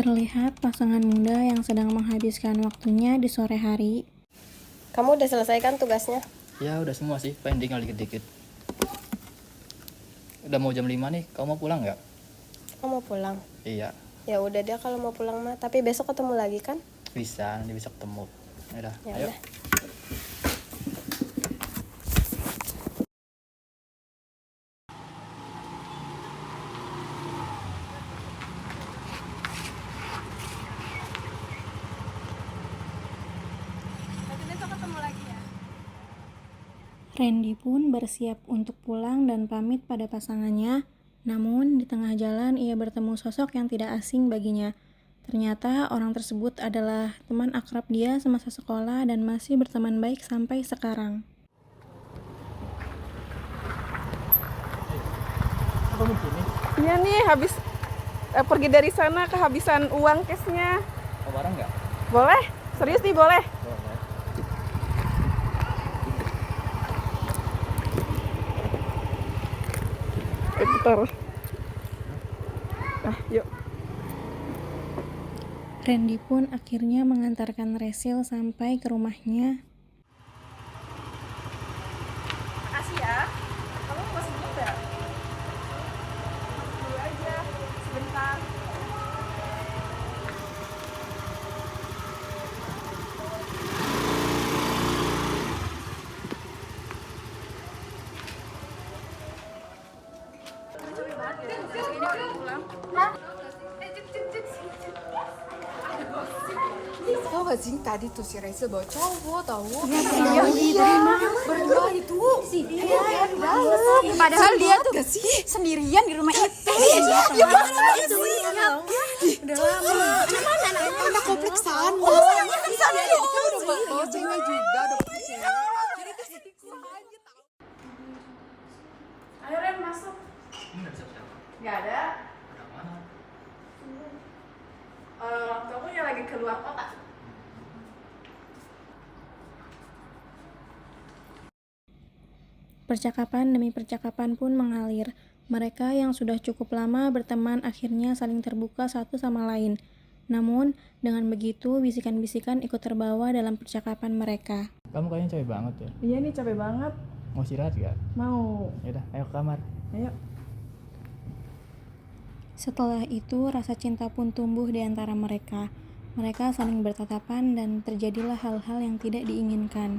Terlihat pasangan muda yang sedang menghabiskan waktunya di sore hari. Kamu udah selesaikan tugasnya? Ya udah semua sih, paling tinggal dikit-dikit. Udah mau jam 5 nih, kamu mau pulang nggak? Kamu mau pulang? Iya. Ya udah deh kalau mau pulang mah, tapi besok ketemu lagi kan? Bisa, nanti bisa ketemu. Yaudah, Ya ayo. udah. Nanti besok ketemu lagi ya. Randy pun bersiap untuk pulang dan pamit pada pasangannya. Namun, di tengah jalan ia bertemu sosok yang tidak asing baginya. Ternyata orang tersebut adalah teman akrab dia semasa sekolah dan masih berteman baik sampai sekarang. Apa mungkin nih? Iya nih, habis pergi dari sana kehabisan uang cashnya. Mau bareng nggak? Boleh? Serius nih boleh? Boleh. Bentar. Yuk. Randy pun akhirnya mengantarkan Resil sampai ke rumahnya. Makasih ya. Kamu masih belum ya? Dulu aja, sebentar. Tau gak sih tadi tuh si Reza bawa cowok tahu? Iya. Berdua itu. Iya, di dalam. Padahal dia tuh Gak sih? sendirian di rumah itu. Ya mana sih? Udah lama. Anak kompleks sana. Di sana ya. Udah bawa cewek juga, udah punya cewek. Jadi tuh sedih aja tau. Ayo Ren masuk. Ini nggak siapa-siapa. Gak ada. Ada mana? Orang tuaku lagi keluar kota. Percakapan demi percakapan pun mengalir. Mereka yang sudah cukup lama berteman akhirnya saling terbuka satu sama lain. Namun, dengan begitu bisikan-bisikan ikut terbawa dalam percakapan mereka. Kamu kayaknya capek banget ya. Iya nih capek banget. Mau istirahat nggak? Mau. Yaudah, ayo ke kamar. Ayo. Setelah itu, rasa cinta pun tumbuh di antara mereka. Mereka saling bertatapan dan terjadilah hal-hal yang tidak diinginkan.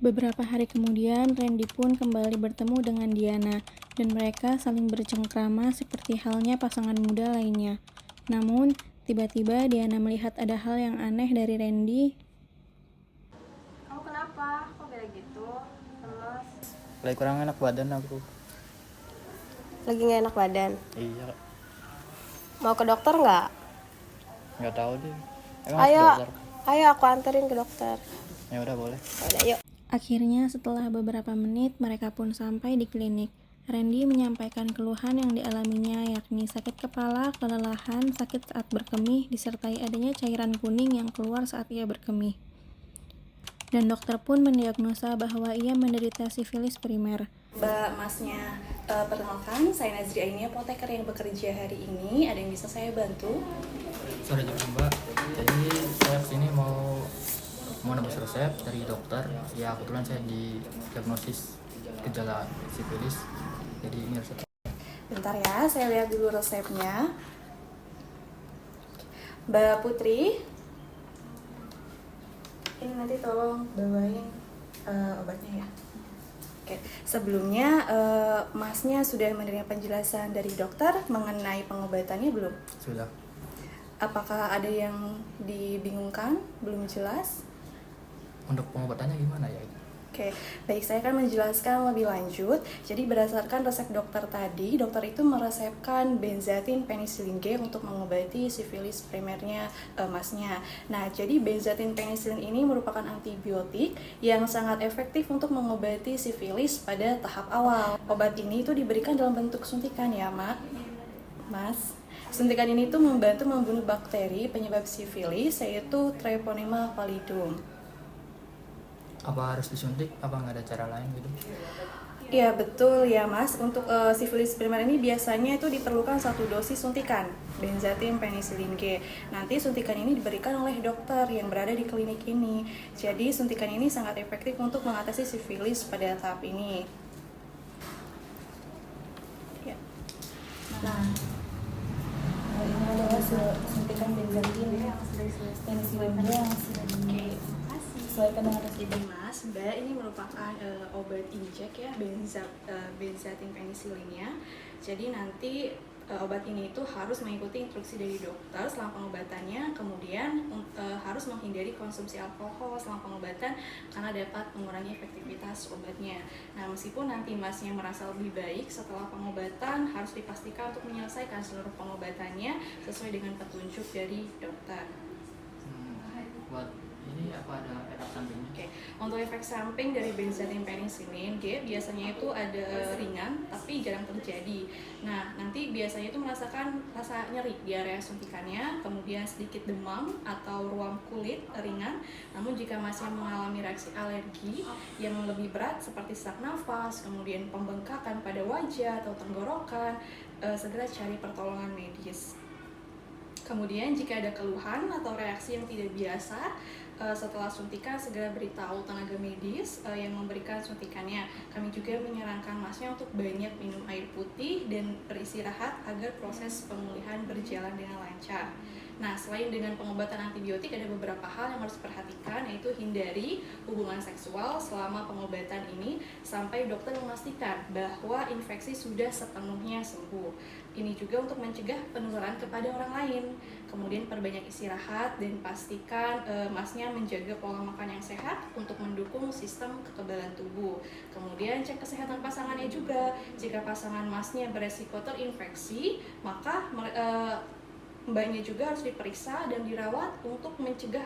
Beberapa hari kemudian, Randy pun kembali bertemu dengan Diana, dan mereka saling bercengkrama seperti halnya pasangan muda lainnya. Namun, tiba-tiba Diana melihat ada hal yang aneh dari Randy. Kamu kenapa? Kok kayak gitu? Lemes. Lagi kurang enak badan aku. Lagi nggak enak badan. Iya, Mau ke dokter nggak? nggak tahu deh. Emang Ayo, harus dokter? ayo aku anterin ke dokter. Ya udah boleh. Udah yuk. Akhirnya, setelah beberapa menit, mereka pun sampai di klinik. Randy menyampaikan keluhan yang dialaminya, yakni sakit kepala, kelelahan, sakit saat berkemih, disertai adanya cairan kuning yang keluar saat ia berkemih. Dan dokter pun mendiagnosa bahwa ia menderita sifilis primer. Mbak Masnya, perkenalkan saya Nazri Aini, apoteker yang bekerja hari ini. Ada yang bisa saya bantu? Sorry Mbak, jadi saya kesini mau nebus resep dari dokter. Ya kebetulan saya didiagnosis gejala sifilis. Jadi ini resep. Bentar ya, saya lihat dulu resepnya. Mbak Putri, ini nanti tolong bawain obatnya ya. Oke, sebelumnya Masnya sudah menerima penjelasan dari dokter mengenai pengobatannya belum? Sudah. Apakah ada yang dibingungkan? Belum jelas? Untuk pengobatannya gimana ya? Oke, baik, saya akan menjelaskan lebih lanjut. Jadi berdasarkan resep dokter tadi, dokter itu meresepkan benzathine penicillin G untuk mengobati sifilis primernya Masnya. Nah, jadi benzathine penicillin ini merupakan antibiotik yang sangat efektif untuk mengobati sifilis pada tahap awal. Obat ini itu diberikan dalam bentuk suntikan ya, Mak. Mas, suntikan ini tuh membantu membunuh bakteri penyebab sifilis, yaitu Treponema pallidum. Apa harus disuntik? Apa nggak ada cara lain gitu? Iya betul ya Mas, untuk sifilis primer ini biasanya itu diperlukan 1 dosis suntikan benzathine penicillin G. Nanti suntikan ini diberikan oleh dokter yang berada di klinik ini. Jadi suntikan ini sangat efektif untuk mengatasi sifilis pada tahap ini. Ya. Nah, ini adalah suntikan benzathine penicillin G yang sudah disesuaikan dengan resep Mas. Mbak, ini merupakan obat injek ya, benzathine penicillinnya. Jadi nanti obat ini itu harus mengikuti instruksi dari dokter selama pengobatannya, kemudian harus menghindari konsumsi alkohol selama pengobatan karena dapat mengurangi efektivitas obatnya. Nah, meskipun nanti Masnya merasa lebih baik setelah pengobatan, harus dipastikan untuk menyelesaikan seluruh pengobatannya sesuai dengan petunjuk dari dokter. Buat ini apa ada efek sampingnya? Oke, untuk efek samping dari benzathine penicillin G biasanya itu ada ringan tapi jarang terjadi. Nah, nanti biasanya itu merasakan rasa nyeri di area suntikannya, kemudian sedikit demam atau ruam kulit ringan. Namun jika masih mengalami reaksi alergi yang lebih berat seperti sesak nafas, kemudian pembengkakan pada wajah atau tenggorokan, segera cari pertolongan medis. Kemudian jika ada keluhan atau reaksi yang tidak biasa setelah suntikan, segera beritahu tenaga medis yang memberikan suntikannya. Kami juga menyarankan Masnya untuk banyak minum air putih dan beristirahat agar proses pemulihan berjalan dengan lancar. Nah, selain dengan pengobatan antibiotik, ada beberapa hal yang harus diperhatikan, yaitu hindari hubungan seksual selama pengobatan ini sampai dokter memastikan bahwa infeksi sudah sepenuhnya sembuh. Ini juga untuk mencegah penularan kepada orang lain. Kemudian perbanyak istirahat dan pastikan Masnya menjaga pola makan yang sehat untuk mendukung sistem kekebalan tubuh. Kemudian cek kesehatan pasangannya juga. Jika pasangan Masnya beresiko terinfeksi, maka Mbaknya juga harus diperiksa dan dirawat untuk mencegah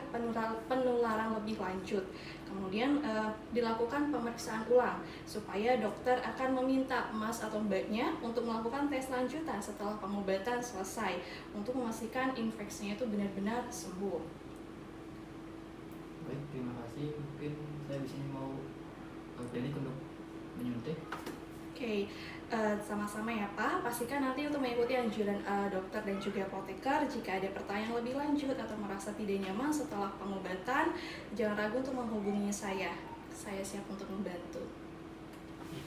penularan lebih lanjut. Kemudian dilakukan pemeriksaan ulang supaya dokter akan meminta Mas atau Mbaknya untuk melakukan tes lanjutan setelah pengobatan selesai untuk memastikan infeksinya itu benar-benar sembuh. Baik, terima kasih. Mungkin saya di sini mau klinik untuk menyuntik. Oke, sama-sama ya Pak. Pastikan nanti untuk mengikuti anjuran dokter dan juga apoteker. Jika ada pertanyaan lebih lanjut atau merasa tidak nyaman setelah pengobatan, jangan ragu untuk menghubungi saya. Saya siap untuk membantu.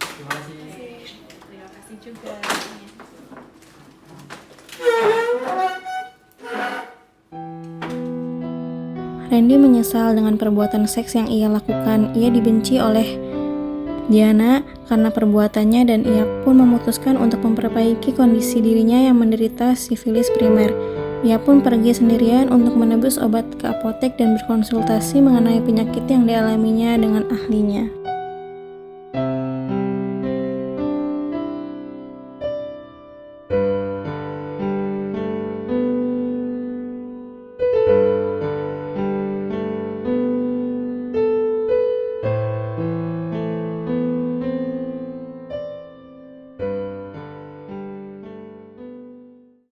Terima kasih. Terima kasih juga. Randy menyesal dengan perbuatan seks yang ia lakukan. Ia dibenci oleh Diana karena perbuatannya dan ia pun memutuskan untuk memperbaiki kondisi dirinya yang menderita sifilis primer. Ia pun pergi sendirian untuk menebus obat ke apotek dan berkonsultasi mengenai penyakit yang dialaminya dengan ahlinya.